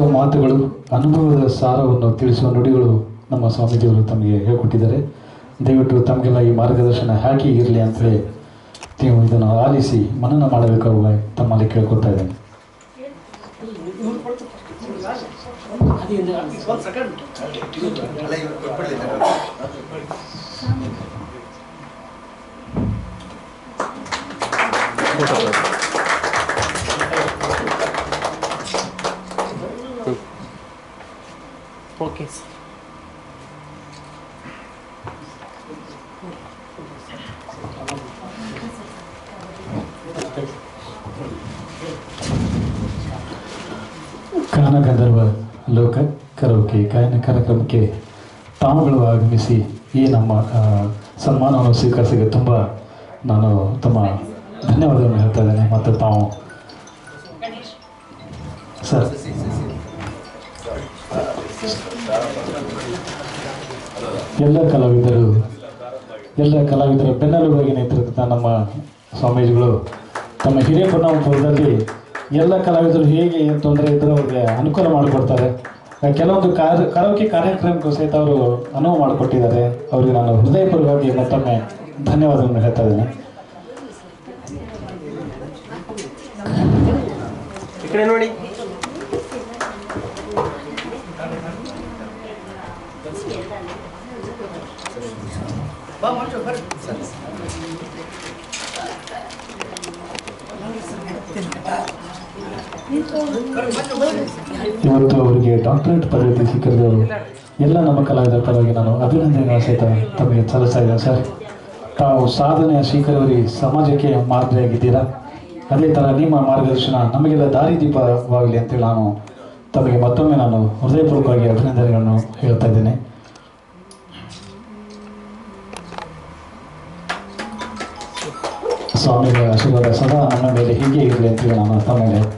ತಿಳಿಸುವ ಮಾತುಗಳು, ಅನುಭವದ ಸಾರವನ್ನು ತಿಳಿಸುವ ನುಡಿಗಳು ನಮ್ಮ ಸ್ವಾಮೀಜಿಯವರು ತಮಗೆ ಹೇಳಿಕೊಟ್ಟಿದ್ದಾರೆ. ದಯವಿಟ್ಟು ತಮಗೆಲ್ಲ ಈ ಮಾರ್ಗದರ್ಶನ ಹಾಕಿ ಇರಲಿ ಅಂತೇಳಿ ನೀವು ಇದನ್ನು ಆಲಿಸಿ ಮನನ ಮಾಡಬೇಕಾಗುವ ತಮ್ಮಲ್ಲಿ ಕೇಳ್ಕೊತಾ ಇದ್ದೇನೆ. ಓಕೆ ಗಾನಗಂಧರ್ವ ಲೋಕ ಕರೋಕೆ ಗಾಯನ ಕಾರ್ಯಕ್ರಮಕ್ಕೆ ತಾವುಗಳು ಆಗಮಿಸಿ ಈ ನಮ್ಮ ಸನ್ಮಾನವನ್ನು ಸ್ವೀಕರಿಸಿಗೆ ತುಂಬ ನಾನು ತಮ್ಮ ಧನ್ಯವಾದಗಳನ್ನು ಹೇಳ್ತಾ ಇದ್ದೇನೆ. ಮತ್ತು ತಾವು ಸರ್ ಎಲ್ಲ ಕಲಾವಿದರ ಬೆನ್ನೆಲುಬಾಗಿ ನಿಂತಿರ್ತಕ್ಕಂಥ ನಮ್ಮ ಸ್ವಾಮೀಜಿಗಳು ತಮ್ಮ ಹಿರೇಪುರದಲ್ಲಿ ಎಲ್ಲ ಕಲಾವಿದರು ಹೇಗೆ ಏನು ತೊಂದರೆ ಇದ್ದರೂ ಅವ್ರಿಗೆ ಅನುಕೂಲ ಮಾಡಿಕೊಡ್ತಾರೆ. ಕೆಲವೊಂದು ಕರೋಕೆ ಕಾರ್ಯಕ್ರಮಕ್ಕೂ ಸಹಿತ ಅವರು ಅನುವು ಮಾಡಿಕೊಟ್ಟಿದ್ದಾರೆ. ಅವರಿಗೆ ನಾನು ಹೃದಯಪೂರ್ವಕವಾಗಿ ಮತ್ತೊಮ್ಮೆ ಧನ್ಯವಾದಗಳನ್ನು ಹೇಳ್ತಾ ಇದ್ದೇನೆ. ಈ ಕಡೆ ನೋಡಿ. ಇವತ್ತು ಅವರಿಗೆ ಡಾಕ್ಟರೇಟ್ ಪದವಿ ಸಿಕ್ಕಿರೋದು ಎಲ್ಲ ನಮ್ಮ ಕಲಾವಿದರ ಪರವಾಗಿ ನಾನು ಅಭಿನಂದನೆ ಸಹಿತ ತಮಗೆ ಸಲ್ಲಿಸ್ತಾ ಇದ್ದೇನೆ. ಸರ್, ತಾವು ಸಾಧನೆಯ ಶ್ರೀಕರವರಿ ಸಮಾಜಕ್ಕೆ ಮಾದರಿಯಾಗಿದ್ದೀರಾ. ಅದೇ ಥರ ನಿಮ್ಮ ಮಾರ್ಗದರ್ಶನ ನಮಗೆಲ್ಲ ದಾರಿದೀಪವಾಗಲಿ ಅಂತೇಳಿ ನಾನು ತಮಗೆ ಮತ್ತೊಮ್ಮೆ ನಾನು ಹೃದಯಪೂರ್ವಕವಾಗಿ ಅಭಿನಂದನೆಗಳನ್ನು ಹೇಳ್ತಾ ಇದ್ದೇನೆ. ಸ್ವಾಮಿಗಳ ಆಶೀರ್ವಾದ ಸದಾ ನಮ್ಮ ಮೇಲೆ ಹೀಗೆ ಇರಲಿ ಅಂತೇಳಿ ನಾನು ತಮ್ಮ ಮೇಲೆ